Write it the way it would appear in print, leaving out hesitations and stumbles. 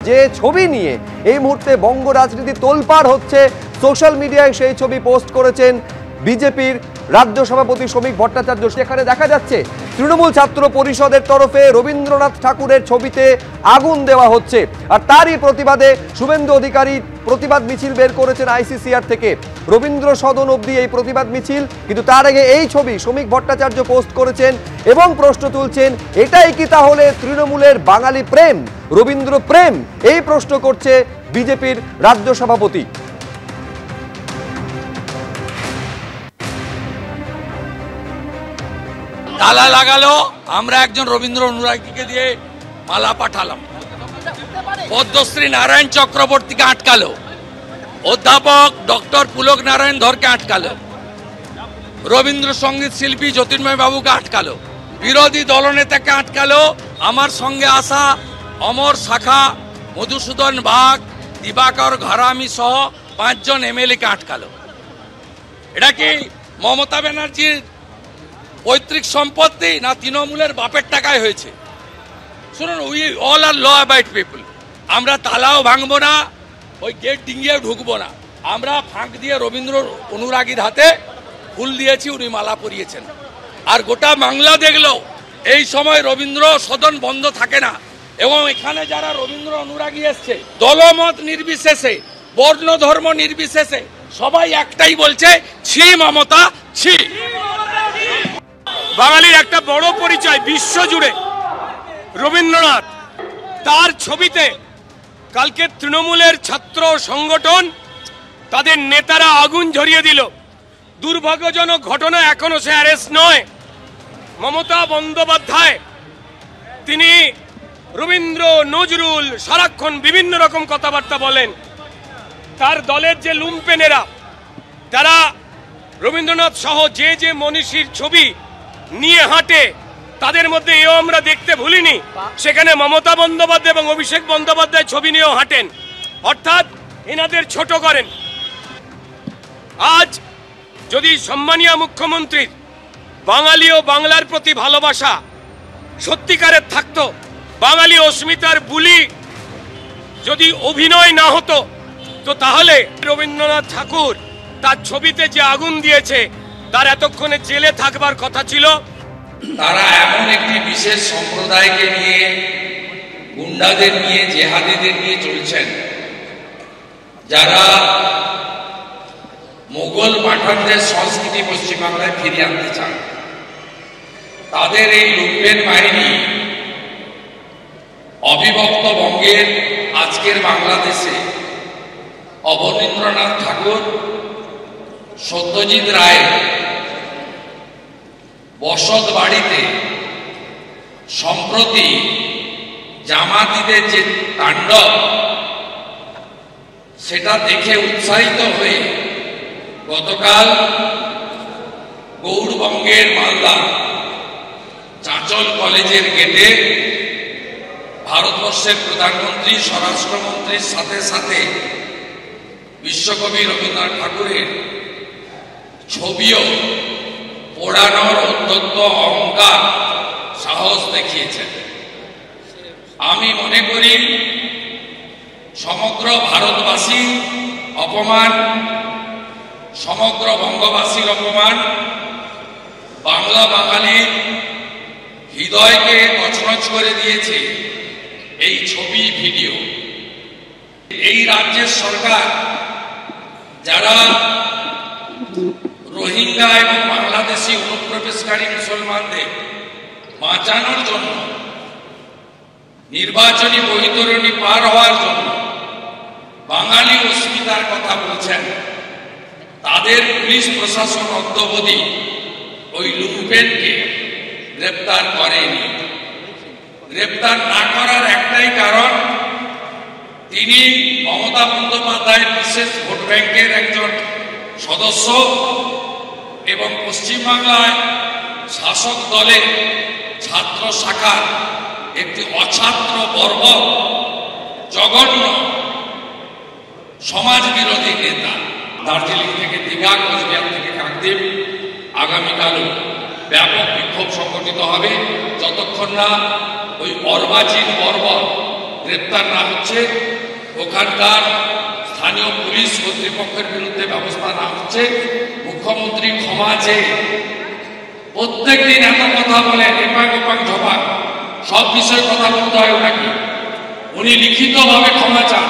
যে ছবি নিয়ে এই মুহূর্তে বঙ্গ রাজনীতি তোলপাড় হচ্ছে, সোশ্যাল মিডিয়ায় সেই ছবি পোস্ট করেছেন বিজেপির রাজ্য সভাপতি শ্রমিক ভট্টাচার্য। সেখানে দেখা যাচ্ছে তৃণমূল ছাত্র পরিষদের তরফে রবীন্দ্রনাথ ঠাকুরের ছবিতে আগুন দেওয়া হচ্ছে, আর তারই প্রতিবাদে শুভেন্দু অধিকারী প্রতিবাদ মিছিল বের করেছেন আইসিসিআর থেকে। রবীন্দ্র সদন অবধি এই প্রতিবাদ মিছিল, কিন্তু তার আগে এই ছবি শ্রমিক ভট্টাচার্য পোস্ট করেছেন এবং প্রশ্ন তুলছেন, এটাই কি তাহলে তৃণমূলের বাঙালি প্রেম, রবীন্দ্র প্রেম? এই প্রশ্ন করছে বিজেপির রাজ্য সভাপতি। তালা লাগালো, আমরা একজন রবীন্দ্র অনুরাগীকে দিয়ে মালা পাঠালাম, পদ্মশ্রী নারায়ণ চক্রবর্তীকে আটকালো, অধ্যাপক ডক্টর পুলক নারায়ণ ধরকে আটকালো, রবীন্দ্রসঙ্গীত শিল্পী জ্যোতির্ময় বাবুকে আটকালো, বিরোধী দলনেতাকে আটকালো, আমার সঙ্গে আসা অমর শাখা, মধুসূদন বাগ, দিবাকর ঘরামি সহ 5 জন এমএলএকে আটকালো। এটা কি মমতা ব্যানার্জির পৈতৃক সম্পত্তি না তৃণমূলের বাপের টাকায় হয়েছে? শুনুন, we all are law abide people. আমরা তালাও ভাঙবো না, ওই গেট ডিঙ্গিয়ে ঢুকবো না। আমরা ফাঁক দিয়ে রবীন্দ্র অনুরাগীর হাতে ফুল দিয়েছি, উনি মালা পরিয়েছেন। আর গোটা বাংলা দেখলো এই সময় রবীন্দ্র সদন বন্ধ থাকে না, এবং এখানে যারা রবীন্দ্র অনুরাগী এসছে দলমত নির্বিশেষে, বর্ণ ধর্ম নির্বিশেষে সবাই একটাই বলছে, ছি মমতা ছি। বাঙালির একটা বড় পরিচয় বিশ্বজুড়ে রবীন্দ্রনাথ, তার ছবিতে কালকে তৃণমূলের ছাত্র সংগঠন তাদের নেতারা আগুন ঝরিয়ে দিল। দুর্ভাগ্যজনক ঘটনা, এখনো সে অ্যারেস্ট নয়। মমতা বন্দ্যোপাধ্যায় তিনি রবীন্দ্র নজরুল সারাক্ষণ বিভিন্ন রকম কথাবার্তা বলেন। তার দলের যে লুম্পেনেরা, তারা রবীন্দ্রনাথ সহ যে যে মনীষীর ছবি নিয়ে হাঁটে, তাদের মধ্যে এও আমরা দেখতে ভুলিনি সেখানে মমতা বন্দ্যোপাধ্যায় এবং অভিষেক বন্দ্যোপাধ্যায় ছবি নিয়েও হাঁটেন, অর্থাৎ এনাদের ছোট করেন। আজ যদি সম্মানীয় মুখ্যমন্ত্রীর বাঙালি ও বাংলার প্রতি ভালোবাসা সত্যিকারের থাকতো, বাঙালি অস্মিতার বুলি যদি অভিনয় না হতো, তো তাহলে রবীন্দ্রনাথ ঠাকুর তার ছবিতে যে আগুন দিয়েছে তার এতক্ষণে জেলে থাকবার কথা ছিল। তারা এমন একটি বিশেষ সম্প্রদায়কে নিয়ে, গুন্ডাদের নিয়ে, জেহাদিদের নিয়ে চলছেন, যারা মোগল পাঠানদের সংস্কৃতি পশ্চিমবাংলায় ফিরিয়ে আনতে চান। তাদের এই লুম্পেন বাহিনী অবিভক্ত বঙ্গের আজকের বাংলাদেশে অবনীন্দ্রনাথ ঠাকুর, সত্যজিৎ রায় বসত বাড়িতে সম্প্রতি জামাতিদের যে তাণ্ডব, সেটা দেখে উৎসাহিত হয়ে গতকাল গৌড়বঙ্গের মালদা চাঁচল কলেজের গেটে ভারতবর্ষের প্রধানমন্ত্রী, স্বরাষ্ট্রমন্ত্রীর সাথে সাথে বিশ্বকবি রবীন্দ্রনাথ ঠাকুরের ছবিও পোড়ানোর অত্যন্ত অহংকার, সাহস দেখিয়েছেন। আমি মনে করি সমগ্র ভারতবাসী অপমান, সমগ্র বঙ্গবাসীর অপমান, বাংলা বাঙালির হৃদয়কে নচনচ করে দিয়েছে এই ছবি, ভিডিও। এই রাজ্যের সরকার যারা রোহিঙ্গা এবং বাংলাদেশি অনুপ্রবেশকারী মুসলমানদের বাঁচানোর জন্য, নির্বাচনী বৈতরণী পার হওয়ার জন্য বাঙালি অস্মিতার কথা বলছেন, তাদের পুলিশ প্রশাসন অদ্যাবধি ওই লুম্পেনকে গ্রেপ্তার করেনি। গ্রেপ্তার না করার একটাই কারণ, তিনি মমতা বন্দ্যোপাধ্যায়ের বিশেষ ভোট ব্যাংকের একজন সদস্য এবং পশ্চিমবাংলায় শাসক দলের ছাত্র শাখার একটি অছাত্র বর্বর, জঘন্য সমাজ বিরোধী নেতা। দার্জিলিং থেকে দীঘা, কোচবিহার থেকে কাকদ্বীপ, আগামীকালও ব্যাপক বিক্ষোভ সংগঠিত হবে, যতক্ষণ না ওই অর্বাচীন বর্বর গ্রেপ্তার না হচ্ছে, ওখানকার স্থানীয় পুলিশ কর্তৃপক্ষের বিরুদ্ধে ব্যবস্থা না হচ্ছে, মুখ্যমন্ত্রী ক্ষমা চেয়ে প্রত্যেক দিন এত কথা বলেন, এপাক ওপাক ঝপাক সব বিষয়ে কথা বলতে হয় ওনাকে। উনি লিখিতভাবে ক্ষমা চান,